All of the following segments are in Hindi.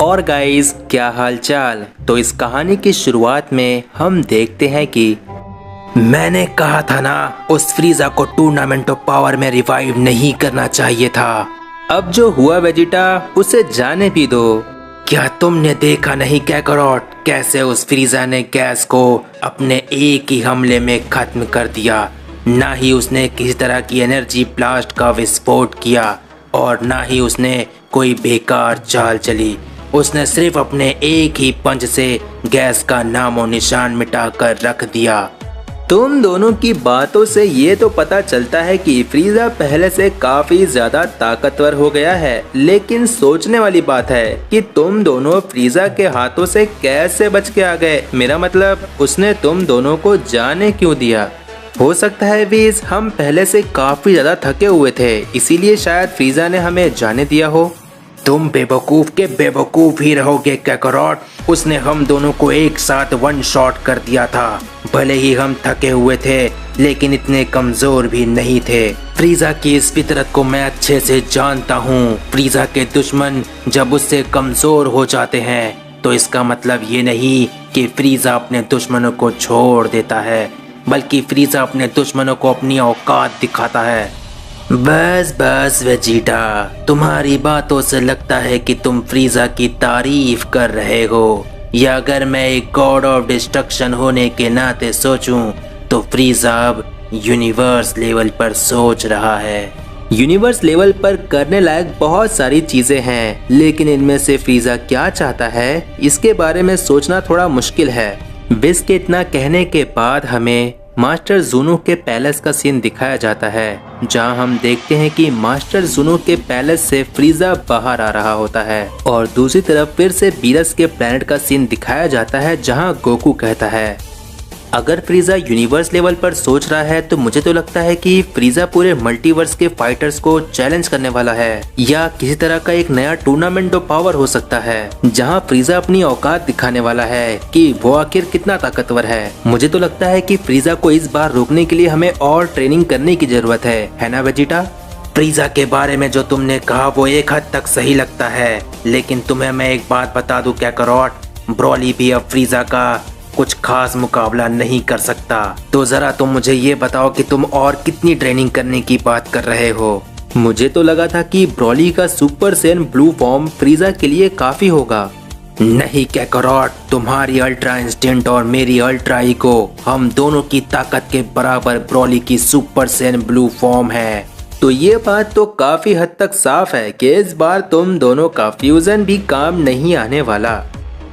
और गाइस, क्या हाल चाल। तो इस कहानी की शुरुआत में हम देखते हैं कि मैंने कहा था ना, उस फ्रीजा को टूर्नामेंट ऑफ पावर में रिवाइव नहीं करना चाहिए था। अब जो हुआ वेजिटा, उसे जाने भी दो। क्या तुमने देखा नहीं कैकरॉट, कैसे उस फ्रीजा ने गैस को अपने एक ही हमले में खत्म कर दिया। ना ही उसने किसी तरह की एनर्जी ब्लास्ट का विस्फोट किया और ना ही उसने कोई बेकार चाल चली। उसने सिर्फ अपने एक ही पंच से गैस का नामो निशान मिटाकर रख दिया। तुम दोनों की बातों से ये तो पता चलता है कि फ्रीजा पहले से काफी ज्यादा ताकतवर हो गया है, लेकिन सोचने वाली बात है कि तुम दोनों फ्रीजा के हाथों से कैसे बच के आ गए। मेरा मतलब, उसने तुम दोनों को जाने क्यों दिया। हो सकता है वीज, हम पहले से काफी ज्यादा थके हुए थे, इसीलिए शायद फ्रीजा ने हमें जाने दिया हो। तुम बेवकूफ के बेवकूफ ही रहोगे कैकरॉट। उसने हम दोनों को एक साथ वन शॉट कर दिया था। भले ही हम थके हुए थे, लेकिन इतने कमजोर भी नहीं थे। फ्रीजा की इस फितरत को मैं अच्छे से जानता हूँ। फ्रीजा के दुश्मन जब उससे कमजोर हो जाते हैं, तो इसका मतलब ये नहीं कि फ्रीजा अपने दुश्मनों को छोड़ देता है, बल्कि फ्रीजा अपने दुश्मनों को अपनी औकात दिखाता है। बस बस वेजिटा, तुम्हारी बातों से लगता है कि तुम फ्रीजा की तारीफ कर रहे हो, या अगर मैं एक गॉड ऑफ डिस्ट्रक्शन होने के नाते सोचूं, तो फ्रीजा अब यूनिवर्स लेवल पर सोच रहा है। यूनिवर्स लेवल पर करने लायक बहुत सारी चीजें हैं, लेकिन इनमें से फ्रीजा क्या चाहता है, इसके बारे में सोचना थोड़ा मुश्किल है। विस के इतना कहने के बाद हमें मास्टर जूनो के पैलेस का सीन दिखाया जाता है, जहां हम देखते हैं कि मास्टर जूनो के पैलेस से फ्रीजा बाहर आ रहा होता है। और दूसरी तरफ फिर से बीरस के प्लेनेट का सीन दिखाया जाता है, जहां गोकू कहता है, अगर फ्रीजा यूनिवर्स लेवल पर सोच रहा है, तो मुझे तो लगता है कि फ्रीजा पूरे मल्टीवर्स के फाइटर्स को चैलेंज करने वाला है, या किसी तरह का एक नया टूर्नामेंट ऑफ पावर हो सकता है, जहां फ्रीजा अपनी औकात दिखाने वाला है कि वो आखिर कितना ताकतवर है। मुझे तो लगता है कि फ्रीजा को इस बार रोकने के लिए हमें और ट्रेनिंग करने की जरूरत है ना वेजिटा। फ्रीजा के बारे में जो तुमने कहा वो एक हद तक सही लगता है, लेकिन तुम्हें मैं एक बात बता दूं कैकरॉट, ब्रॉली भी अब फ्रीजा का कुछ खास मुकाबला नहीं कर सकता। तो जरा तुम मुझे ये बताओ कि तुम और कितनी ट्रेनिंग करने की बात कर रहे हो। मुझे तो लगा था कि ब्रॉली का सुपर सैन ब्लू फॉर्म फ्रीजा के लिए काफी होगा। नहीं कैकरॉट, तुम्हारी अल्ट्रा इंस्टेंट और मेरी अल्ट्रा इको, हम दोनों की ताकत के बराबर ब्रॉली की सुपर सैन ब्लू फॉर्म है। तो ये बात तो काफी हद तक साफ है कि इस बार तुम दोनों का फ्यूजन भी काम नहीं आने वाला।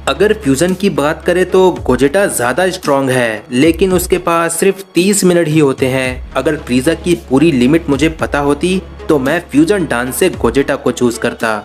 अगर फ्यूजन की बात करें तो गोजेटा ज्यादा स्ट्रॉन्ग है, लेकिन उसके पास सिर्फ 30 मिनट ही होते हैं। अगर फ्रीजा की पूरी लिमिट मुझे पता होती, तो मैं फ्यूजन डांस से गोजेटा को चूज करता।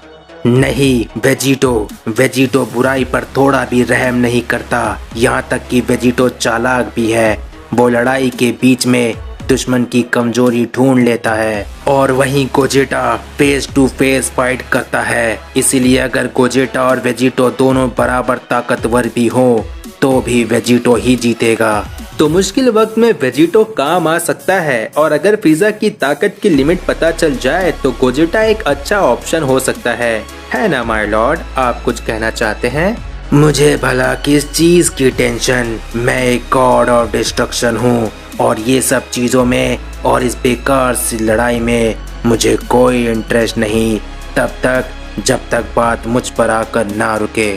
नहीं वेजिटो बुराई पर थोड़ा भी रहम नहीं करता, यहाँ तक कि वेजिटो चालाक भी है। वो लड़ाई के बीच में दुश्मन की कमजोरी ढूंढ लेता है, और वहीं गोजेटा फेस टू फेस फाइट करता है। इसीलिए अगर गोजेटा और वेजिटो दोनों बराबर ताकतवर भी हो, तो भी वेजिटो ही जीतेगा। तो मुश्किल वक्त में वेजिटो काम आ सकता है, और अगर फ्रीजा की ताकत की लिमिट पता चल जाए, तो गोजेटा एक अच्छा ऑप्शन हो सकता है ना माय लॉर्ड। आप कुछ कहना चाहते हैं? मुझे भला किस चीज की टेंशन, मैं एक गॉड ऑफ डिस्ट्रक्शन हूँ, और ये सब चीजों में और इस बेकार सी लड़ाई में मुझे कोई इंटरेस्ट नहीं, तब तक जब तक बात मुझ पर आकर ना रुके।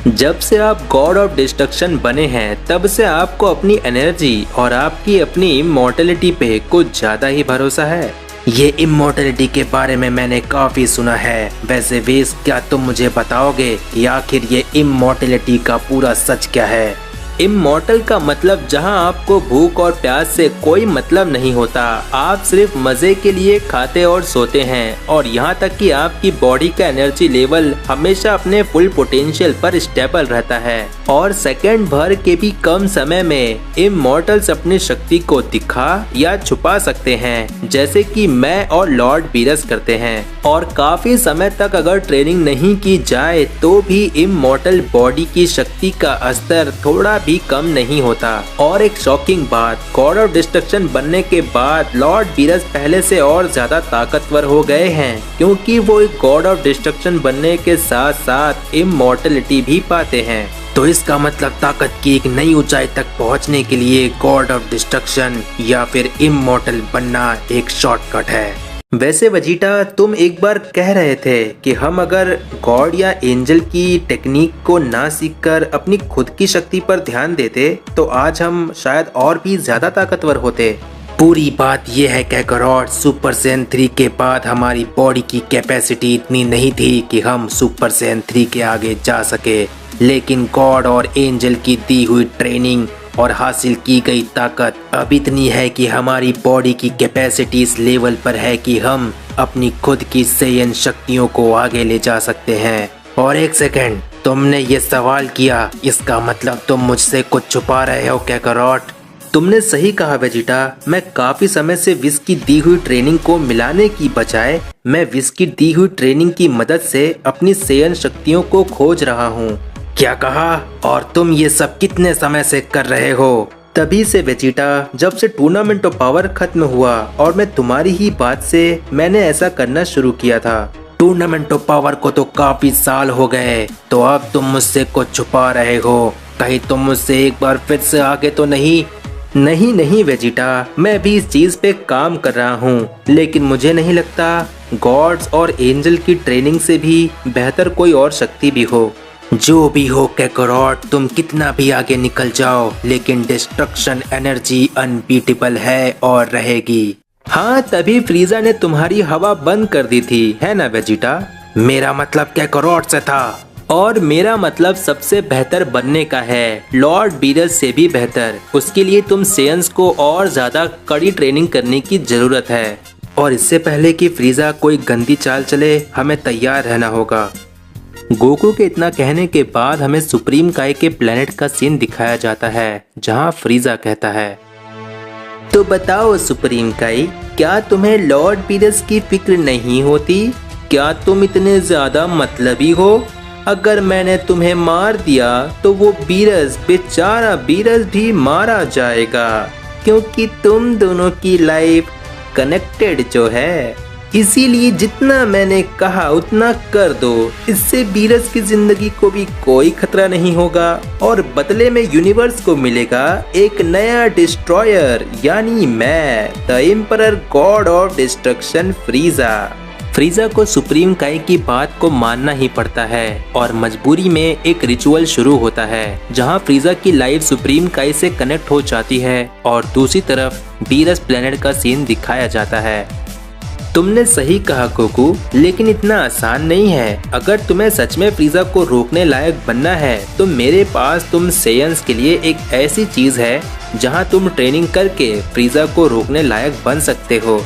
जब से आप गॉड ऑफ डिस्ट्रक्शन बने हैं, तब से आपको अपनी एनर्जी और आपकी अपनी इमॉर्टलिटी पे कुछ ज्यादा ही भरोसा है। ये इमॉर्टलिटी के बारे में मैंने काफी सुना है। वैसे वेस, क्या तुम मुझे बताओगे कि आखिर ये इमॉर्टलिटी का पूरा सच क्या है? इमॉर्टल का मतलब जहां आपको भूख और प्यास से कोई मतलब नहीं होता, आप सिर्फ मजे के लिए खाते और सोते हैं, और यहाँ तक कि आपकी बॉडी का एनर्जी लेवल हमेशा अपने फुल पोटेंशियल पर स्टेबल रहता है, और सेकंड भर के भी कम समय में इमॉर्टल्स अपनी शक्ति को दिखा या छुपा सकते हैं, जैसे कि मैं और लॉर्ड बीरस करते हैं। और काफी समय तक अगर ट्रेनिंग नहीं की जाए, तो भी इमॉर्टल बॉडी की शक्ति का स्तर थोड़ा भी कम नहीं होता। और एक शॉकिंग बात, गॉड ऑफ डिस्ट्रक्शन बनने के बाद लॉर्ड बीरस पहले से और ज्यादा ताकतवर हो गए हैं, क्योंकि वो एक गॉड ऑफ डिस्ट्रक्शन बनने के साथ साथ इमॉर्टलिटी भी पाते हैं। तो इसका मतलब ताकत की एक नई ऊंचाई तक पहुंचने के लिए गॉड ऑफ डिस्ट्रक्शन या फिर इमॉर्टल बनना एक शॉर्टकट है। वैसे वजीटा, तुम एक बार कह रहे थे कि हम अगर गॉड या एंजल की टेक्निक को ना सीखकर अपनी खुद की शक्ति पर ध्यान देते तो आज हम शायद और भी ज्यादा ताकतवर होते। पूरी बात यह है कैकरॉट, सुपर सैयन 3 के बाद हमारी बॉडी की कैपेसिटी इतनी नहीं थी कि हम सुपर सैयन 3 के आगे जा सके, लेकिन गॉड और एंजल की दी हुई ट्रेनिंग और हासिल की गई ताकत अब इतनी है कि हमारी बॉडी की कैपेसिटी इस लेवल पर है कि हम अपनी खुद की सैयन शक्तियों को आगे ले जा सकते हैं। और एक सेकंड, तुमने ये सवाल किया, इसका मतलब तुम मुझसे कुछ छुपा रहे हो कैकरॉट? तुमने सही कहा वेजिटा, मैं काफी समय से विस की दी हुई ट्रेनिंग को मिलाने की बजाय मैं विस की दी हुई ट्रेनिंग की मदद से अपनी सैयन शक्तियों को खोज रहा हूँ। क्या कहा? और तुम ये सब कितने समय से कर रहे हो? तभी से वेजिटा, जब से टूर्नामेंट ऑफ पावर खत्म हुआ और मैं तुम्हारी ही बात से मैंने ऐसा करना शुरू किया था। टूर्नामेंट ऑफ पावर को तो काफी साल हो गए, तो अब तुम मुझसे कुछ छुपा रहे हो। कहीं तुम मुझसे एक बार फिर से आगे तो नहीं? नहीं वेजिटा, मैं भी इस चीज पे काम कर रहा हूँ, लेकिन मुझे नहीं लगता गॉड्स और एंजल की ट्रेनिंग से भी बेहतर कोई और शक्ति भी हो। जो भी हो कैकरॉट, तुम कितना भी आगे निकल जाओ, लेकिन डिस्ट्रक्शन एनर्जी अनबीटेबल है और रहेगी। हाँ, तभी फ्रीजा ने तुम्हारी हवा बंद कर दी थी, है ना वेजिटा? मेरा मतलब कैकरॉट से था। और मेरा मतलब सबसे बेहतर बनने का है, लॉर्ड बीरस से भी बेहतर। उसके लिए तुम सेयंस को और ज्यादा कड़ी ट्रेनिंग करने की जरूरत है। और इससे पहले कि फ्रीजा कोई गंदी चाल चले, हमें तैयार रहना होगा। गोकू के इतना कहने के बाद हमें सुप्रीम काई के प्लेनेट का सीन दिखाया जाता है, जहां फ्रीजा कहता है, तो बताओ सुप्रीम काई, क्या तुम्हें लॉर्ड बीरस की फिक्र नहीं होती? क्या तुम इतने ज्यादा मतलबी हो? अगर मैंने तुम्हें मार दिया तो वो बीरस, बेचारा बीरस भी मारा जाएगा, क्योंकि तुम दोनों की लाइफ कनेक्टेड जो है। इसीलिए जितना मैंने कहा उतना कर दो, इससे बीरस की जिंदगी को भी कोई खतरा नहीं होगा और बदले में यूनिवर्स को मिलेगा एक नया डिस्ट्रॉयर, यानी मैं, the emperor god of destruction Frieza. Frieza को सुप्रीम काई की बात को मानना ही पड़ता है और मजबूरी में एक रिचुअल शुरू होता है, जहां फ्रीजा की लाइफ सुप्रीम काई से कनेक्ट हो जाती है और दूसरी तरफ बीरस प्लेनेट का सीन दिखाया जाता है। तुमने सही कहा गोकू, लेकिन इतना आसान नहीं है। अगर तुम्हें सच में फ्रीजा को रोकने लायक बनना है तो मेरे पास तुम सेयंस के लिए एक ऐसी चीज है जहां तुम ट्रेनिंग करके फ्रीजा को रोकने लायक बन सकते हो।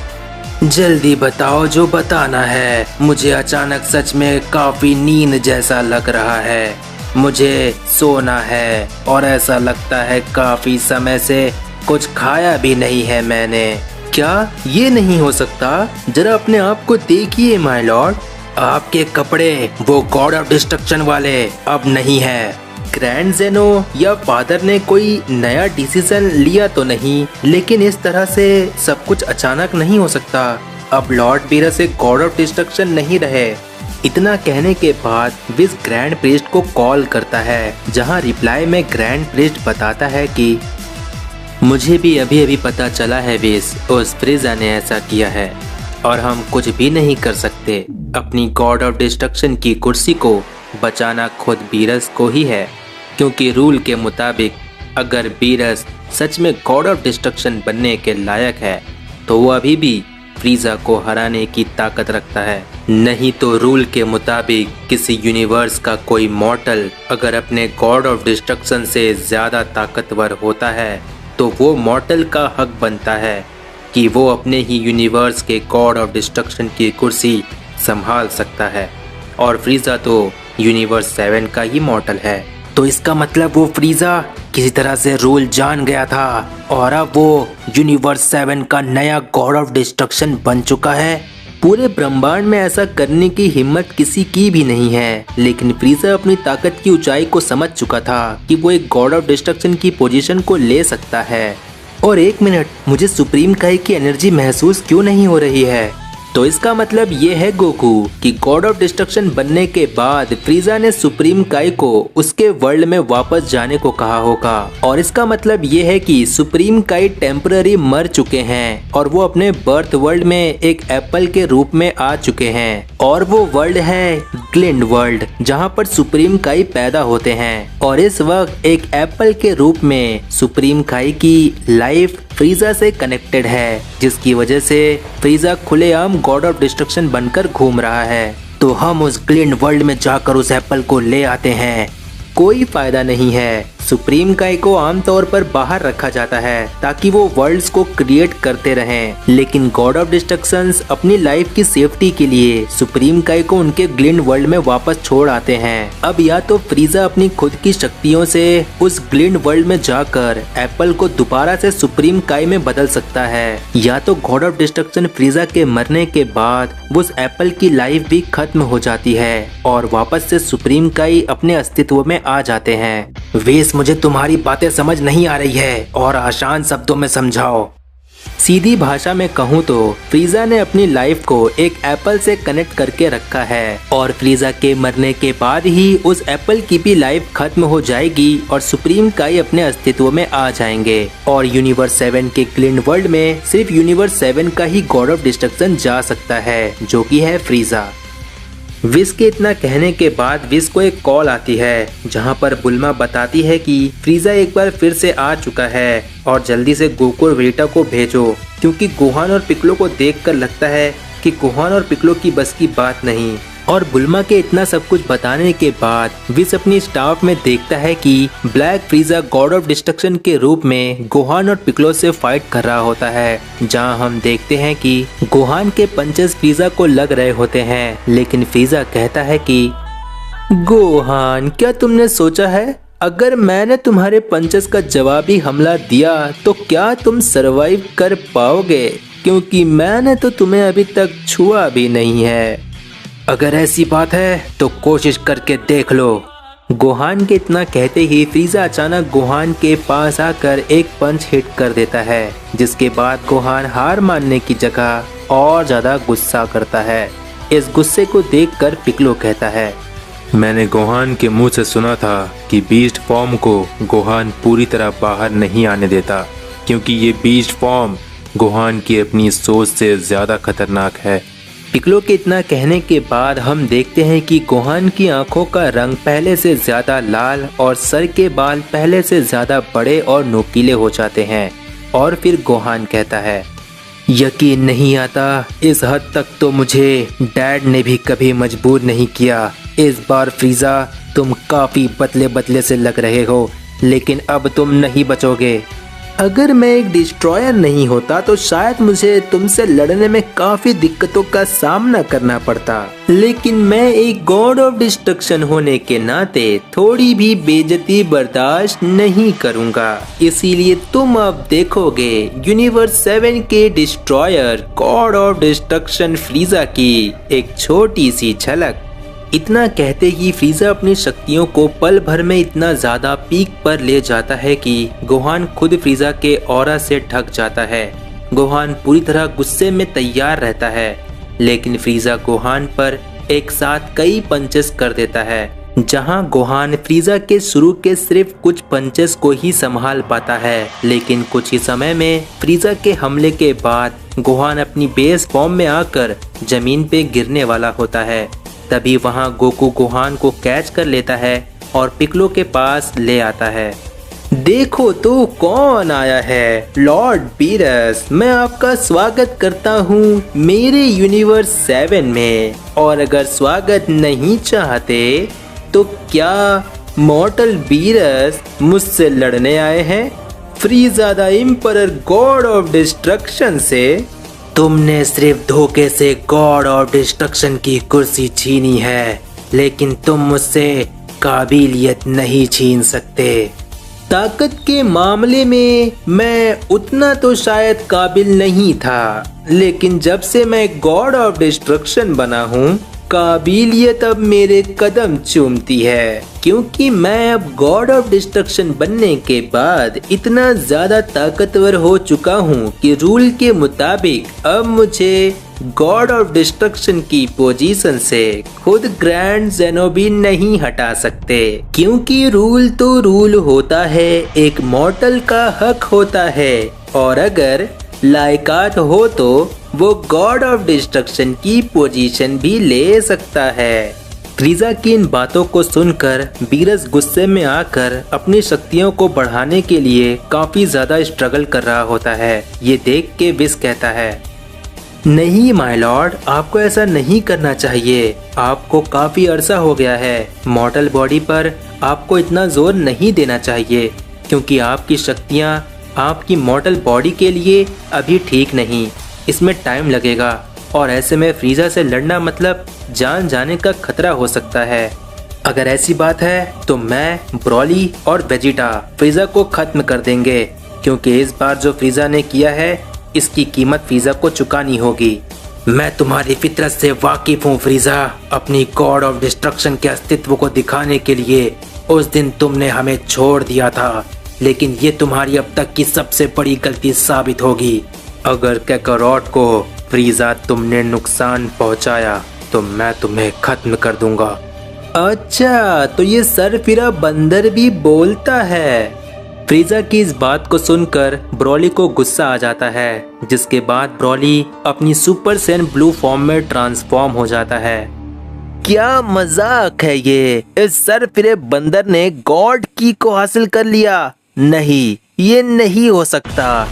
जल्दी बताओ जो बताना है, मुझे अचानक सच में काफी नींद जैसा लग रहा है। मुझे सोना है और ऐसा लगता है काफी समय से कुछ खाया भी नहीं है मैंने। क्या ये नहीं हो सकता? जरा अपने आप को देखिए माय लॉर्ड, आपके कपड़े वो गॉड ऑफ डिस्ट्रक्शन वाले अब नहीं है। ग्रैंड जेनो या फादर ने कोई नया डिसीजन लिया तो नहीं, लेकिन इस तरह से सब कुछ अचानक नहीं हो सकता। अब लॉर्ड बीरस एक गॉड ऑफ डिस्ट्रक्शन नहीं रहे। इतना कहने के बाद विस ग्रैंड प्रीस्ट को कॉल करता है, जहां रिप्लाई में ग्रैंड प्रीस्ट बताता है कि मुझे भी अभी अभी पता चला है विस, उस फ्रीजा ने ऐसा किया है और हम कुछ भी नहीं कर सकते। अपनी गॉड ऑफ डिस्ट्रक्शन की कुर्सी को बचाना खुद बीरस को ही है, क्योंकि रूल के मुताबिक अगर बीरस सच में गॉड ऑफ डिस्ट्रक्शन बनने के लायक है तो वो अभी भी फ्रीजा को हराने की ताकत रखता है। नहीं तो रूल के मुताबिक किसी यूनिवर्स का कोई मॉर्टल अगर अपने गॉड ऑफ डिस्ट्रक्शन से ज्यादा ताकतवर होता है तो वो मॉर्टल का हक बनता है कि वो अपने ही यूनिवर्स के गॉड ऑफ डिस्ट्रक्शन की कुर्सी संभाल सकता है। और फ्रीजा तो यूनिवर्स 7 का ही मॉर्टल है। तो इसका मतलब वो फ्रीजा किसी तरह से रूल जान गया था और अब वो यूनिवर्स 7 का नया गॉड ऑफ डिस्ट्रक्शन बन चुका है। पूरे ब्रह्मांड में ऐसा करने की हिम्मत किसी की भी नहीं है, लेकिन फ्रीजा अपनी ताकत की ऊंचाई को समझ चुका था कि वो एक गॉड ऑफ डिस्ट्रक्शन की पोजीशन को ले सकता है। और एक मिनट, मुझे सुप्रीम काई की एनर्जी महसूस क्यों नहीं हो रही है? तो इसका मतलब ये है गोकू कि गॉड ऑफ डिस्ट्रक्शन बनने के बाद फ्रीजा ने सुप्रीम काई को उसके वर्ल्ड में वापस जाने को कहा होगा। और इसका मतलब ये है कि सुप्रीम काई टेम्पररी मर चुके हैं और वो अपने बर्थ वर्ल्ड में एक एप्पल के रूप में आ चुके हैं। और वो वर्ल्ड है ग्लिंड वर्ल्ड, जहाँ पर सुप्रीम काई पैदा होते हैं। और इस वक्त एक एप्पल के रूप में सुप्रीम काई की लाइफ फ्रीजा से कनेक्टेड है, जिसकी वजह से फ्रीजा खुलेआम गॉड ऑफ डिस्ट्रक्शन बनकर घूम रहा है। तो हम उस ग्लिंड वर्ल्ड में जाकर उस एप्पल को ले आते हैं। कोई फायदा नहीं है। सुप्रीम काई को आमतौर पर बाहर रखा जाता है ताकि वो वर्ल्ड्स को क्रिएट करते रहें, लेकिन गॉड ऑफ डिस्ट्रक्शंस अपनी लाइफ की सेफ्टी के लिए सुप्रीम काई को उनके ग्लिंड वर्ल्ड में वापस छोड़ आते हैं। अब या तो फ्रीजा अपनी खुद की शक्तियों से उस ग्लिंड वर्ल्ड में जाकर एप्पल को दोबारा से सुप्रीम काई में बदल सकता है, या तो गॉड ऑफ डिस्ट्रक्शन फ्रीजा के मरने के बाद उस एप्पल की लाइफ भी खत्म हो जाती है और वापस से सुप्रीम काई अपने अस्तित्व में आ जाते हैं। वेस, मुझे तुम्हारी बातें समझ नहीं आ रही है और आसान शब्दों में समझाओ। सीधी भाषा में कहूँ तो फ्रीजा ने अपनी लाइफ को एक एप्पल से कनेक्ट करके रखा है और फ्रीजा के मरने के बाद ही उस एप्पल की भी लाइफ खत्म हो जाएगी और सुप्रीम काई अपने अस्तित्व में आ जाएंगे। और यूनिवर्स 7 के ग्लिंड वर्ल्ड में सिर्फ यूनिवर्स 7 का ही गॉड ऑफ डिस्ट्रक्शन जा सकता है, जो कि है फ्रीजा। विश के इतना कहने के बाद विश को एक कॉल आती है, जहां पर बुल्मा बताती है कि फ्रीजा एक बार फिर से आ चुका है और जल्दी से गोकू और वेजिटा को भेजो, क्योंकि गोहान और पिक्लो को देखकर लगता है कि गोहान और पिक्लो की बस की बात नहीं। और बुल्मा के इतना सब कुछ बताने के बाद विश अपनी स्टाफ में देखता है कि ब्लैक फ्रीजा गॉड ऑफ डिस्ट्रक्शन के रूप में गोहान और पिक्लो से फाइट कर रहा होता है, जहां हम देखते हैं कि गोहान के पंचेस फ्रीजा को लग रहे होते हैं, लेकिन फ्रीजा कहता है कि गोहान, क्या तुमने सोचा है अगर मैंने तुम्हारे पंचेस का जवाबी हमला दिया तो क्या तुम सरवाइव कर पाओगे? क्योंकि मैंने तो तुम्हें अभी तक छुआ भी नहीं है। अगर ऐसी बात है तो कोशिश करके देख लो। गोहान के इतना कहते ही फ्रीजा अचानक गोहान के पास आकर एक पंच हिट कर देता है, जिसके बाद गोहान हार मानने की जगह और ज्यादा गुस्सा करता है। इस गुस्से को देखकर पिक्लो कहता है, मैंने गोहान के मुंह से सुना था कि बीस्ट फॉर्म को गोहान पूरी तरह बाहर नहीं आने देता, क्योंकि ये बीस्ट फॉर्म गोहान की अपनी सोच से ज्यादा खतरनाक है। पिक्लो के इतना कहने के बाद हम देखते हैं कि गोहान की आंखों का रंग पहले से ज्यादा लाल और सर के बाल पहले से ज्यादा बड़े और नुकीले हो जाते हैं। और फिर गोहान कहता है, यकीन नहीं आता, इस हद तक तो मुझे डैड ने भी कभी मजबूर नहीं किया। इस बार फ्रीजा तुम काफी बदले बदले से लग रहे हो, लेकिन अब तुम नहीं बचोगे। अगर मैं एक डिस्ट्रॉयर नहीं होता तो शायद मुझे तुमसे लड़ने में काफी दिक्कतों का सामना करना पड़ता, लेकिन मैं एक गॉड ऑफ डिस्ट्रक्शन होने के नाते थोड़ी भी बेइज्जती बर्दाश्त नहीं करूंगा। इसीलिए तुम अब देखोगे यूनिवर्स 7 के डिस्ट्रॉयर गॉड ऑफ डिस्ट्रक्शन फ्रीजा की एक छोटी सी झलक। इतना कहते ही फ्रीजा अपनी शक्तियों को पल भर में इतना ज्यादा पीक पर ले जाता है कि गोहान खुद फ्रीजा के ऑरा से ढक जाता है। गोहान पूरी तरह गुस्से में तैयार रहता है, लेकिन फ्रीजा गोहान पर एक साथ कई पंचेस कर देता है। जहां गोहान फ्रीजा के शुरू के सिर्फ कुछ पंचेस को ही संभाल पाता है, लेकिन कुछ ही समय में फ्रीजा के हमले के बाद गोहान अपनी बेस फॉर्म में आकर जमीन पे गिरने वाला होता है। तभी वहां गोकू गोहान को कैच कर लेता है और पिक्लो के पास ले आता है। देखो तो कौन आया है, लॉर्ड बीरस। मैं आपका स्वागत करता हूँ मेरे यूनिवर्स 7 में। और अगर स्वागत नहीं चाहते तो क्या मॉर्टल बीरस मुझसे लड़ने आए हैं, Frieza the emperor god of destruction से? तुमने सिर्फ धोखे से गॉड ऑफ डिस्ट्रक्शन की कुर्सी छीनी है, लेकिन तुम मुझसे काबिलियत नहीं छीन सकते। ताकत के मामले में मैं उतना तो शायद काबिल नहीं था, लेकिन जब से मैं गॉड ऑफ डिस्ट्रक्शन बना हूँ काबिलियत अब मेरे कदम चूमती है, क्योंकि मैं अब गॉड ऑफ डिस्ट्रक्शन बनने के बाद इतना ज्यादा ताकतवर हो चुका हूँ कि रूल के मुताबिक अब मुझे गॉड ऑफ डिस्ट्रक्शन की पोजीशन से खुद ग्रैंड ज़ेनोबी नहीं हटा सकते, क्योंकि रूल तो रूल होता है, एक मॉर्टल का हक होता है, और अगर लायकात हो तो वो गॉड ऑफ डिस्ट्रक्शन की पोजीशन भी ले सकता है। फ्रीजा की इन बातों को सुनकर बीरस गुस्से में आकर अपनी शक्तियों को बढ़ाने के लिए काफी ज्यादा स्ट्रगल कर रहा होता है। ये देख के विस कहता है, नहीं माय लॉर्ड, आपको ऐसा नहीं करना चाहिए। आपको काफी अरसा हो गया है, मॉर्टल बॉडी पर आपको इतना जोर नहीं देना चाहिए, क्योंकि आपकी शक्तियाँ आपकी मॉर्टल बॉडी के लिए अभी ठीक नहीं, इसमें टाइम लगेगा, और ऐसे में फ्रीजा से लड़ना मतलब जान जाने का खतरा हो सकता है। अगर ऐसी बात है तो मैं, ब्रॉली और वेजिटा फ्रीजा को खत्म कर देंगे, क्योंकि इस बार जो फ्रीजा ने किया है इसकी कीमत फ्रीजा को चुकानी होगी। मैं तुम्हारी फितरत से वाकिफ हूँ फ्रीजा। अपनी गॉड ऑफ डिस्ट्रक्शन के अस्तित्व को दिखाने के लिए उस दिन तुमने हमें छोड़ दिया था, लेकिन ये तुम्हारी अब तक की सबसे बड़ी गलती साबित होगी। अगर कैकारोट को फ्रीजा तुमने नुकसान पहुंचाया तो मैं तुम्हें खत्म कर दूंगा। अच्छा, तो ये सरफिरा बंदर भी बोलता है। फ्रीजा की इस बात को सुनकर ब्रॉली को गुस्सा आ जाता है, जिसके बाद ब्रॉली अपनी सुपर सैन ब्लू फॉर्म में ट्रांसफॉर्म हो जाता है। क्या मजाक है ये, इस सरफिरे बंदर ने गॉड की को हासिल कर लिया। नहीं, ये नहीं हो सकता।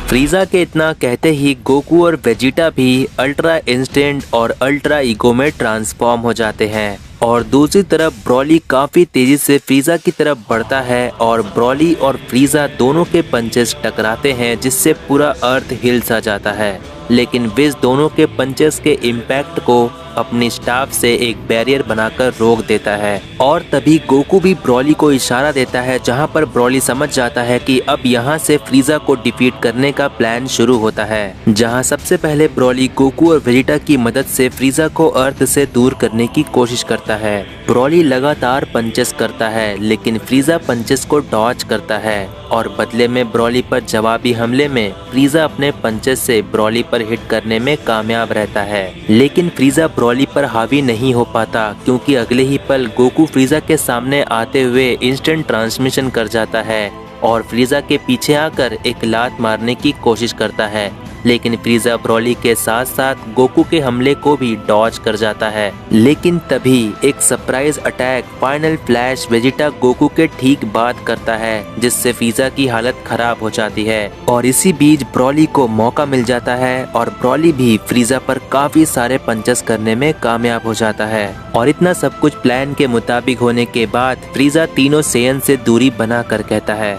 फ्रीजा के इतना कहते ही गोकू और वेजिटा भी अल्ट्रा इंस्टेंट और अल्ट्रा ईगो में ट्रांसफॉर्म हो जाते हैं, और दूसरी तरफ ब्रॉली काफी तेजी से फ्रीजा की तरफ बढ़ता है, और ब्रॉली और फ्रीजा दोनों के पंचेस टकराते हैं, जिससे पूरा अर्थ हिल सा जाता है। लेकिन विज दोनों के पंचेस के इम्पैक्ट को अपनी स्टाफ से एक बैरियर बनाकर रोक देता है, और तभी गोकू भी ब्रॉली को इशारा देता है, जहां पर ब्रॉली समझ जाता है कि अब यहां से फ्रीजा को डिफीट करने का प्लान शुरू होता है। जहां सबसे पहले ब्रॉली गोकू और वेजिटा की मदद से फ्रीजा को अर्थ से दूर करने की कोशिश करता है। ब्रॉली लगातार पंचेस करता है, लेकिन फ्रीजा पंचेस को डॉज करता है, और बदले में ब्रॉली पर जवाबी हमले में फ्रीजा अपने पंचेस से ब्रॉली पर हिट करने में कामयाब रहता है। लेकिन फ्रीजा ब्रॉली पर हावी नहीं हो पाता, क्योंकि अगले ही पल गोकू फ्रीजा के सामने आते हुए इंस्टेंट ट्रांसमिशन कर जाता है, और फ्रीजा के पीछे आकर एक लात मारने की कोशिश करता है। लेकिन फ्रीजा ब्रॉली के साथ साथ गोकू के हमले को भी डॉज कर जाता है। लेकिन तभी एक surprise attack final flash Vegeta Goku के ठीक बाद करता है, जिससे फ्रीजा की हालत खराब हो जाती है, और इसी बीच ब्रॉली को मौका मिल जाता है, और ब्रॉली भी फ्रीजा पर काफी सारे पंचेस करने में कामयाब हो जाता है। और इतना सब कुछ प्लान के मुताबिक होने के बाद फ्रीजा तीनों सेयन से दूरी बनाकर कहता है,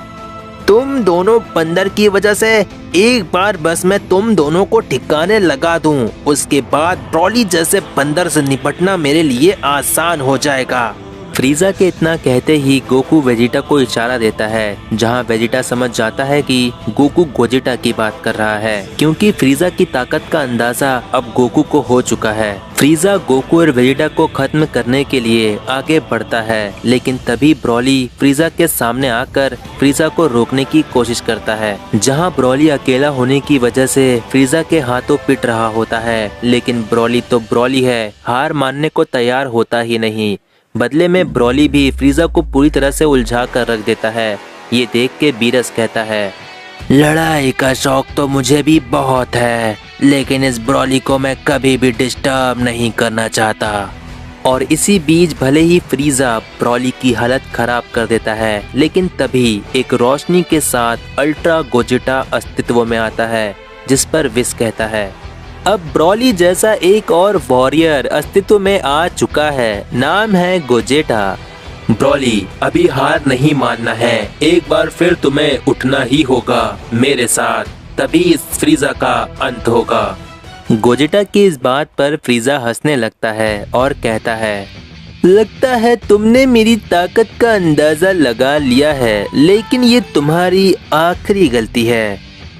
तुम दोनों बंदर की वजह से एक बार बस मैं तुम दोनों को ठिकाने लगा दूं, उसके बाद ब्रॉली जैसे बंदर से निपटना मेरे लिए आसान हो जाएगा। फ्रीजा के इतना कहते ही गोकू वेजिटा को इशारा देता है, जहां वेजिटा समझ जाता है कि गोकू गोजिटा की बात कर रहा है, क्योंकि फ्रीजा की ताकत का अंदाजा अब गोकू को हो चुका है। फ्रीजा गोकू और वेजिटा को खत्म करने के लिए आगे बढ़ता है, लेकिन तभी ब्रॉली फ्रीजा के सामने आकर फ्रीजा को रोकने की कोशिश करता है, जहां ब्रॉली अकेला होने की वजह से फ्रीजा के हाथों पिट रहा होता है। लेकिन ब्रॉली तो ब्रॉली है, हार मानने को तैयार होता ही नहीं। बदले में ब्रॉली भी फ्रीजा को पूरी तरह से उलझा कर रख देता है। ये देख के बीरस कहता है, लड़ाई का शौक तो मुझे भी बहुत है, लेकिन इस ब्रॉली को मैं कभी भी डिस्टर्ब नहीं करना चाहता। और इसी बीच भले ही फ्रीजा ब्रॉली की हालत खराब कर देता है, लेकिन तभी एक रोशनी के साथ अल्ट्रा गोजिटा अस्तित्व में आता है, जिस पर विस कहता है, अब ब्रॉली जैसा एक और वॉरियर अस्तित्व में आ चुका है, नाम है गोजेटा। ब्रॉली, अभी हार नहीं मानना है, एक बार फिर तुम्हें उठना ही होगा मेरे साथ, तभी इस फ्रीजा का अंत होगा। गोजेटा की इस बात पर फ्रीजा हंसने लगता है और कहता है, लगता है तुमने मेरी ताकत का अंदाजा लगा लिया है, लेकिन ये तुम्हारी आखिरी गलती है।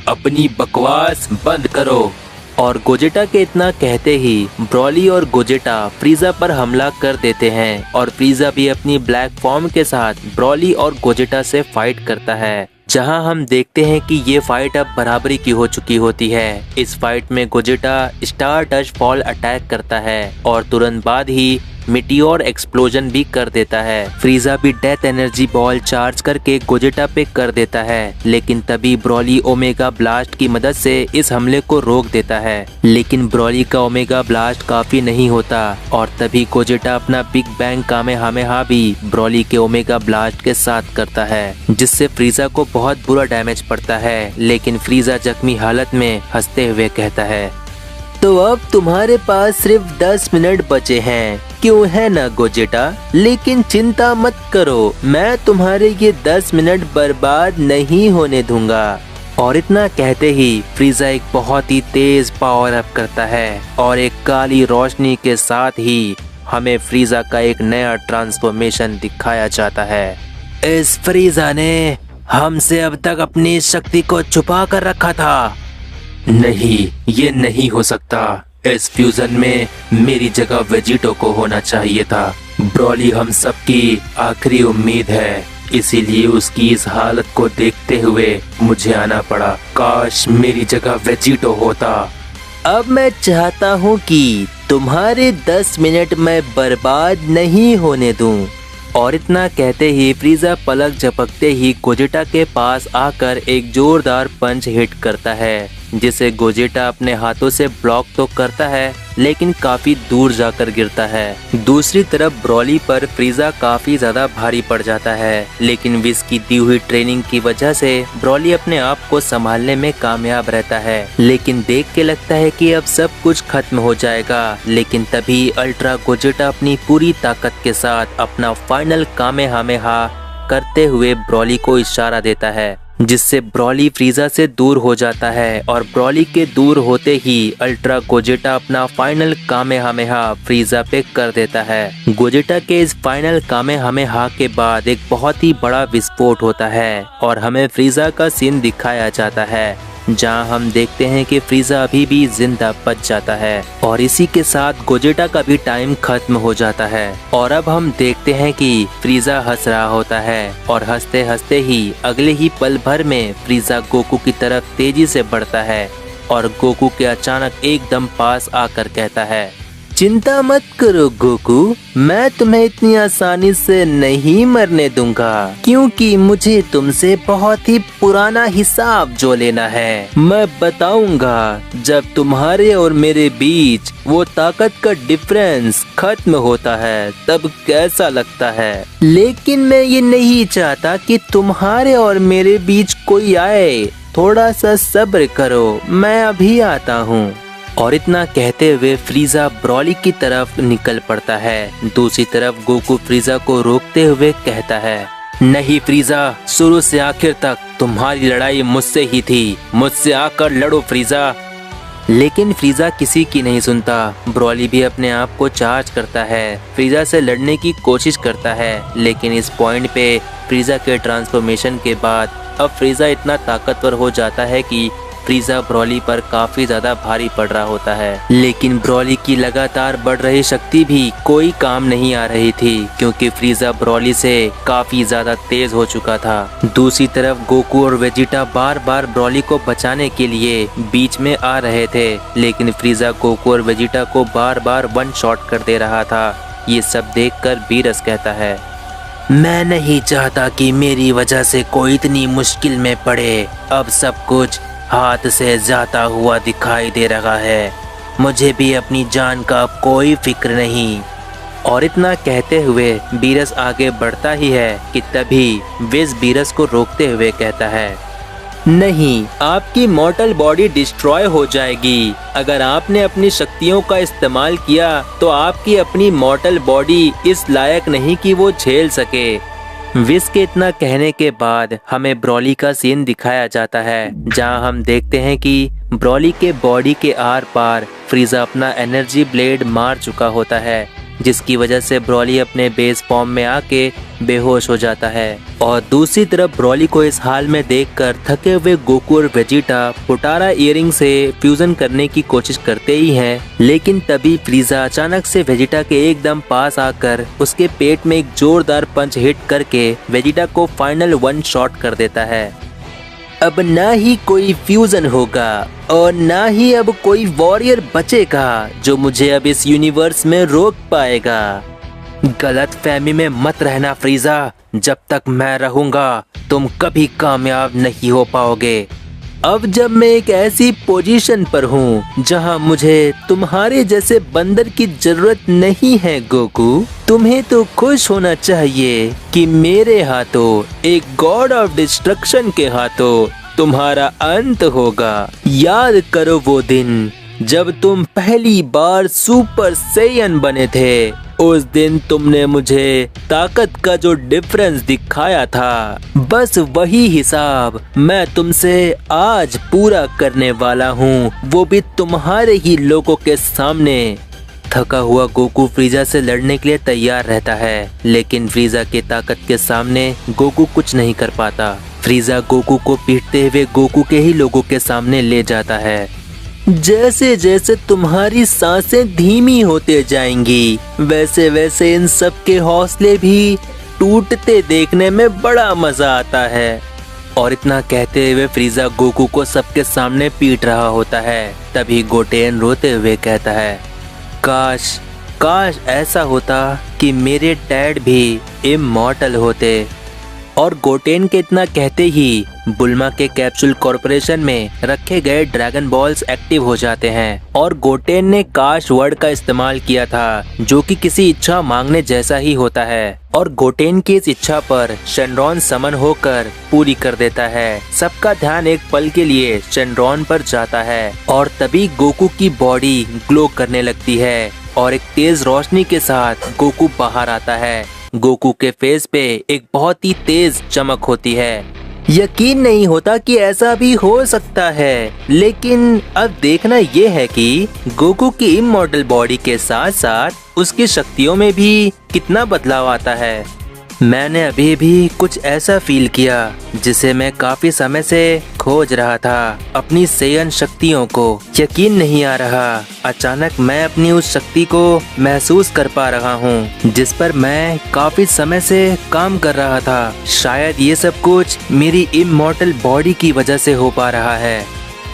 अपनी बकवास बंद करो। और गोजेटा के इतना कहते ही ब्रॉली और गोजेटा फ्रीजा पर हमला कर देते हैं और फ्रीजा भी अपनी ब्लैक फॉर्म के साथ ब्रॉली और गोजेटा से फाइट करता है, जहां हम देखते हैं कि ये फाइट अब बराबरी की हो चुकी होती है। इस फाइट में गोजेटा स्टार डस्ट फॉल अटैक करता है और तुरंत बाद ही मिटियोर एक्सप्लोजन भी कर देता है। फ्रीजा भी डेथ एनर्जी बॉल चार्ज करके गोजेटा पे कर देता है, लेकिन तभी ब्रॉली ओमेगा ब्लास्ट की मदद से इस हमले को रोक देता है। लेकिन ब्रॉली का ओमेगा ब्लास्ट काफी नहीं होता और तभी गोजेटा अपना बिग बैंग कामेहामेहा भी ब्रॉली के ओमेगा ब्लास्ट के साथ करता है, जिससे फ्रीजा को बहुत बुरा डैमेज पड़ता है। लेकिन फ्रीजा जख्मी हालत में हंसते हुए कहता है, तो अब तुम्हारे पास सिर्फ 10 मिनट बचे हैं, क्यों है ना गोजेटा? लेकिन चिंता मत करो, मैं तुम्हारे ये 10 मिनट बर्बाद नहीं होने दूंगा। और इतना कहते ही फ्रीजा एक बहुत ही तेज पावर अप करता है और एक काली रोशनी के साथ ही हमें फ्रीजा का एक नया ट्रांसफॉर्मेशन दिखाया जाता है। इस फ्रीजा ने हमसे अब तक अपनी शक्ति को छुपा कर रखा था। नहीं, ये नहीं हो सकता। इस फ्यूजन में मेरी जगह वेजिटो को होना चाहिए था। ब्रॉली हम सबकी आखिरी उम्मीद है, इसीलिए उसकी इस हालत को देखते हुए मुझे आना पड़ा। काश मेरी जगह वेजिटो होता। अब मैं चाहता हूँ कि तुम्हारे 10 मिनट मैं बर्बाद नहीं होने दूं। और इतना कहते ही फ्रीजा पलक झपकते ही गोजेटा के पास आकर एक जोरदार पंच हिट करता है, जिसे गोजेटा अपने हाथों से ब्लॉक तो करता है लेकिन काफी दूर जाकर गिरता है। दूसरी तरफ ब्रॉली पर फ्रीजा काफी ज्यादा भारी पड़ जाता है, लेकिन विस की दी हुई ट्रेनिंग की वजह से ब्रॉली अपने आप को संभालने में कामयाब रहता है। लेकिन देख के लगता है कि अब सब कुछ खत्म हो जाएगा, लेकिन तभी अल्ट्रा गोजेटा अपनी पूरी ताकत के साथ अपना फाइनल कामेहामेहा करते हुए ब्रॉली को इशारा देता है, जिससे ब्रॉली फ्रीजा से दूर हो जाता है। और ब्रॉली के दूर होते ही अल्ट्रा गोजेटा अपना फाइनल कामेहामेहा फ्रीजा पे कर देता है। गोजेटा के इस फाइनल कामेहामेहा के बाद एक बहुत ही बड़ा विस्फोट होता है और हमें फ्रीजा का सीन दिखाया जाता है, जहां हम देखते हैं कि फ्रीजा अभी भी जिंदा बच जाता है। और इसी के साथ गोजेटा का भी टाइम खत्म हो जाता है और अब हम देखते हैं कि फ्रीजा हंस रहा होता है और हंसते हंसते ही अगले ही पल भर में फ्रीजा गोकू की तरफ तेजी से बढ़ता है और गोकू के अचानक एकदम पास आकर कहता है, चिंता मत करो गोकू, मैं तुम्हें इतनी आसानी से नहीं मरने दूंगा, क्योंकि मुझे तुमसे बहुत ही पुराना हिसाब जो लेना है। मैं बताऊंगा जब तुम्हारे और मेरे बीच वो ताकत का डिफरेंस खत्म होता है तब कैसा लगता है। लेकिन मैं ये नहीं चाहता कि तुम्हारे और मेरे बीच कोई आए, थोड़ा सा सब्र करो, मैं अभी आता हूँ। और इतना कहते हुए फ्रीजा ब्रॉली की तरफ निकल पड़ता है। दूसरी तरफ गोकू फ्रीजा को रोकते हुए कहता है, नहीं फ्रीजा, शुरू से आखिर तक तुम्हारी लड़ाई मुझसे ही थी, मुझसे आकर लड़ो फ्रीजा। लेकिन फ्रीजा किसी की नहीं सुनता। ब्रॉली भी अपने आप को चार्ज करता है, फ्रीजा से लड़ने की कोशिश करता है, लेकिन इस पॉइंट पे फ्रीजा के ट्रांसफॉर्मेशन के बाद अब फ्रीजा इतना ताकतवर हो जाता है कि फ्रीजा ब्रॉली पर काफी ज्यादा भारी पड़ रहा होता है। लेकिन ब्रॉली की लगातार बढ़ रही शक्ति भी कोई काम नहीं आ रही थी, क्योंकि फ्रीजा ब्रॉली से काफी ज्यादा तेज हो चुका था। दूसरी तरफ गोकू और वेजिटा बार बार ब्रॉली को बचाने के लिए बीच में आ रहे थे, लेकिन फ्रीजा गोकू और वेजिटा को बार बार वन शॉट कर दे रहा था। ये सब देखकर बीरस कहता है, मैं नहीं चाहता कि मेरी वजह से कोई इतनी मुश्किल में पड़े। अब सब कुछ हाथ से जाता हुआ दिखाई दे रहा है, मुझे भी अपनी जान का अब कोई फिक्र नहीं। और इतना कहते हुए बीरस आगे बढ़ता ही है कि तभी विस बीरस को रोकते हुए कहता है, नहीं, आपकी मॉर्टल बॉडी डिस्ट्रॉय हो जाएगी। अगर आपने अपनी शक्तियों का इस्तेमाल किया तो आपकी अपनी मॉर्टल बॉडी इस लायक नहीं कि वो झेल सके। विस के इतना कहने के बाद हमें ब्रॉली का सीन दिखाया जाता है, जहां हम देखते हैं कि ब्रॉली के बॉडी के आर पार फ्रीजा अपना एनर्जी ब्लेड मार चुका होता है, जिसकी वजह से ब्रॉली अपने बेस फॉर्म में आके बेहोश हो जाता है। और दूसरी तरफ ब्रॉली को इस हाल में देखकर थके हुए गोकू और वेजिटा पोटारा इयरिंग से फ्यूजन करने की कोशिश करते ही हैं, लेकिन तभी फ्रीजा अचानक से वेजिटा के एकदम पास आकर उसके पेट में एक जोरदार पंच हिट करके वेजिटा को फाइनल वन शॉट कर देता है। अब ना ही कोई फ्यूजन होगा और ना ही अब कोई वॉरियर बचेगा जो मुझे अब इस यूनिवर्स में रोक पाएगा। गलत फहमी में मत रहना फ्रीजा, जब तक मैं रहूंगा तुम कभी कामयाब नहीं हो पाओगे। अब जब मैं एक ऐसी पोजीशन पर हूँ जहाँ मुझे तुम्हारे जैसे बंदर की जरूरत नहीं है गोकू, तुम्हें तो खुश होना चाहिए कि मेरे हाथों, एक गॉड ऑफ डिस्ट्रक्शन के हाथों तुम्हारा अंत होगा। याद करो वो दिन जब तुम पहली बार सुपर सैयन बने थे। उस दिन तुमने मुझे ताकत का जो डिफरेंस दिखाया था, बस वही हिसाब मैं तुमसे आज पूरा करने वाला हूँ, वो भी तुम्हारे ही लोगों के सामने। थका हुआ गोकू फ्रीजा से लड़ने के लिए तैयार रहता है, लेकिन फ्रीजा की ताकत के सामने गोकू कुछ नहीं कर पाता। फ्रीजा गोकू को पीटते हुए गोकू के ही लोगों के सामने ले जाता है। जैसे जैसे तुम्हारी सांसें धीमी होते जाएंगी, वैसे वैसे इन सब के हौसले भी टूटते देखने में बड़ा मजा आता है। और इतना कहते हुए फ्रीजा गोकू को सबके सामने पीट रहा होता है। तभी गोटेन रोते हुए कहता है, काश काश ऐसा होता कि मेरे डैड भी इमॉर्टल होते। और गोटेन के इतना कहते ही बुल्मा के कैप्सूल कॉर्पोरेशन में रखे गए ड्रैगन बॉल्स एक्टिव हो जाते हैं और गोटेन ने काश वर्ड का इस्तेमाल किया था, जो कि किसी इच्छा मांगने जैसा ही होता है। और गोटेन की इस इच्छा पर शेनरॉन समन होकर पूरी कर देता है। सबका ध्यान एक पल के लिए शेनरॉन पर जाता है और तभी गोकू की बॉडी ग्लो करने लगती है और एक तेज रोशनी के साथ गोकू बाहर आता है। गोकू के फेस पे एक बहुत ही तेज चमक होती है। यकीन नहीं होता कि ऐसा भी हो सकता है, लेकिन अब देखना ये है कि गोकू की इमॉर्टल बॉडी के साथ साथ उसकी शक्तियों में भी कितना बदलाव आता है। मैंने अभी भी कुछ ऐसा फील किया जिसे मैं काफी समय से खोज रहा था, अपनी सेयन शक्तियों को। यकीन नहीं आ रहा, अचानक मैं अपनी उस शक्ति को महसूस कर पा रहा हूँ जिस पर मैं काफी समय से काम कर रहा था। शायद ये सब कुछ मेरी इमॉर्टल बॉडी की वजह से हो पा रहा है।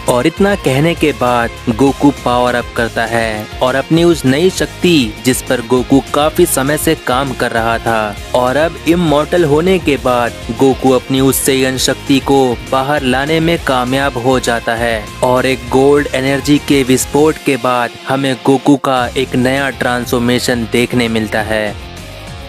और इतना कहने के बाद गोकू पावर अप करता है और अपनी उस नई शक्ति जिस पर गोकू काफी समय से काम कर रहा था, और अब इमॉर्टल होने के बाद गोकू अपनी उस सेयन शक्ति को बाहर लाने में कामयाब हो जाता है। और एक गोल्ड एनर्जी के विस्फोट के बाद हमें गोकू का एक नया ट्रांसफॉर्मेशन देखने मिलता है।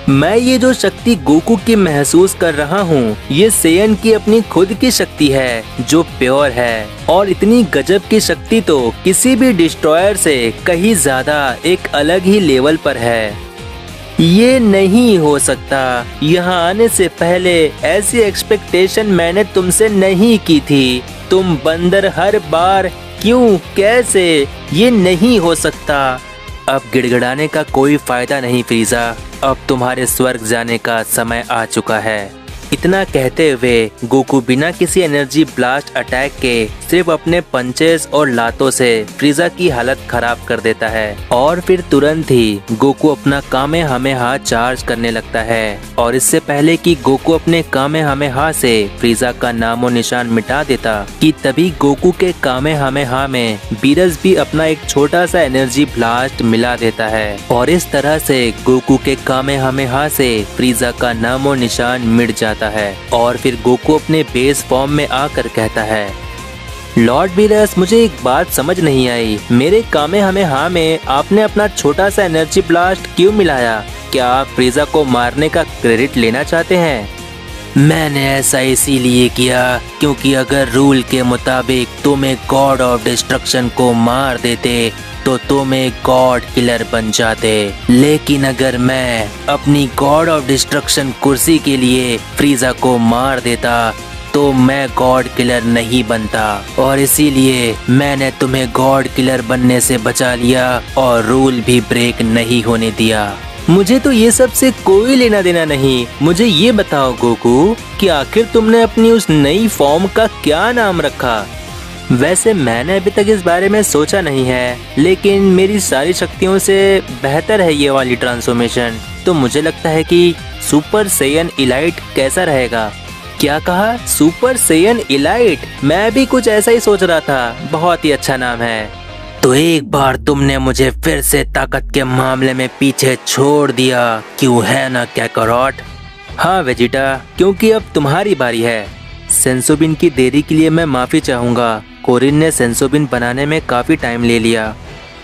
मैं ये जो शक्ति गोकू की महसूस कर रहा हूँ, ये सेयन की अपनी खुद की शक्ति है जो प्योर है। और इतनी गजब की शक्ति तो किसी भी डिस्ट्रॉयर से कहीं ज्यादा एक अलग ही लेवल पर है। ये नहीं हो सकता, यहाँ आने से पहले ऐसी एक्सपेक्टेशन मैंने तुमसे नहीं की थी। तुम बंदर हर बार क्यों, कैसे, ये नहीं हो सकता। अब गिड़गिड़ाने का कोई फायदा नहीं फ्रीजा, अब तुम्हारे स्वर्ग जाने का समय आ चुका है। इतना कहते हुए गोकू बिना किसी एनर्जी ब्लास्ट अटैक के सिर्फ अपने पंचेस और लातों से फ्रीजा की हालत खराब कर देता है। और फिर तुरंत ही गोकू अपना कामेहामेहा चार्ज करने लगता है। और इससे पहले कि गोकू अपने कामेहामेहा से फ्रीजा का नामो निशान मिटा देता कि तभी गोकू के कामेहामेहा में बीरस भी अपना एक छोटा सा एनर्जी ब्लास्ट मिला देता है। और इस तरह से गोकू के कामेहामेहा से फ्रीजा का नामो निशान मिट जाता है। और फिर गोकू अपने बेस फॉर्म में आकर कहता है, लॉर्ड बीरस, मुझे एक बात समझ नहीं आई, मेरे कामेहामेहा में आपने अपना छोटा सा एनर्जी ब्लास्ट क्यों मिलाया? क्या आप फ्रीजा को मारने का क्रेडिट लेना चाहते हैं? मैंने ऐसा इसीलिए किया क्योंकि अगर रूल के मुताबिक तुम एक गॉड ऑफ डिस्ट्रक्शन को मार देते तो तुम एक गॉड किलर बन जाते। लेकिन अगर मैं अपनी गॉड ऑफ डिस्ट्रक्शन कुर्सी के लिए फ्रीजा को मार देता तो मैं गॉड किलर नहीं बनता, और इसीलिए मैंने तुम्हें गॉड किलर बनने से बचा लिया और रूल भी ब्रेक नहीं होने दिया। मुझे तो ये सब से कोई लेना देना नहीं। मुझे ये बताओ गोकू कि आखिर तुमने अपनी उस नई फॉर्म का क्या नाम रखा? वैसे मैंने अभी तक इस बारे में सोचा नहीं है, लेकिन मेरी सारी शक्तियों से बेहतर है ये वाली ट्रांसफॉर्मेशन, तो मुझे लगता है कि सुपर सैयन इलाइट कैसा रहेगा। क्या कहा? Super Saiyan elite? मैं भी कुछ ऐसा ही सोच रहा था। बहुत ही अच्छा नाम है। तो एक बार तुमने मुझे फिर से ताकत के मामले में पीछे छोड़ दिया, क्यों है ना कैकरॉट? हाँ वेजिटा, क्योंकि अब तुम्हारी बारी है। सेंसोबिन की देरी के लिए मैं माफी चाहूंगा। कोरिन ने सेंसोबिन बनाने में काफी टाइम ले लिया,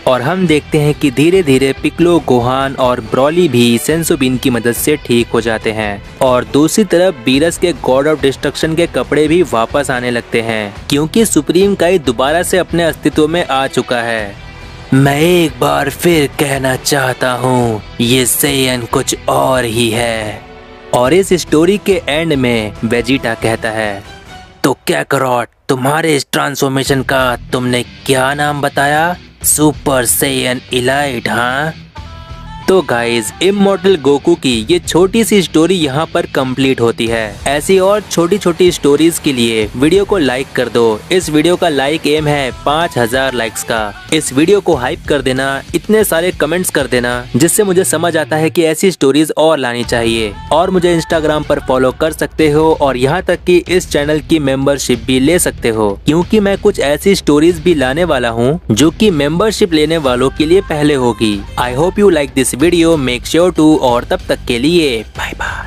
और हम देखते हैं कि धीरे धीरे पिक्लो, गोहान और ब्रॉली भी सेंसोबिन की मदद से ठीक हो जाते हैं। और दूसरी तरफ बीरस के गॉड ऑफ डिस्ट्रक्शन के कपड़े भी वापस आने लगते हैं, क्योंकि सुप्रीम काई दोबारा से अपने अस्तित्व में आ चुका है। मैं एक बार फिर कहना चाहता हूँ, ये सैयन कुछ और ही है। और इस स्टोरी के एंड में वेजिटा कहता है, तो कैकरॉट, तुम्हारे इस ट्रांसफॉर्मेशन का तुमने क्या नाम बताया? सुपर सैयन इलाइट, हाँ? तो गाइज, इमॉर्टल गोकू की ये छोटी सी स्टोरी यहाँ पर कंप्लीट होती है। ऐसी और छोटी छोटी स्टोरीज के लिए वीडियो को लाइक कर दो। इस वीडियो का लाइक एम है 5000 लाइक्स का। इस वीडियो को हाइप कर देना, इतने सारे कमेंट्स कर देना, जिससे मुझे समझ आता है कि ऐसी स्टोरीज और लानी चाहिए। और मुझे इंस्टाग्राम पर फॉलो कर सकते हो, और यहाँ तक कि इस चैनल की मेंबरशिप भी ले सकते हो, क्योंकि मैं कुछ ऐसी स्टोरीज भी लाने वाला हूँ जो कि मेंबरशिप लेने वालों के लिए पहले होगी। I hope you like this video, make sure to, और तब तक के लिए बाय बाय।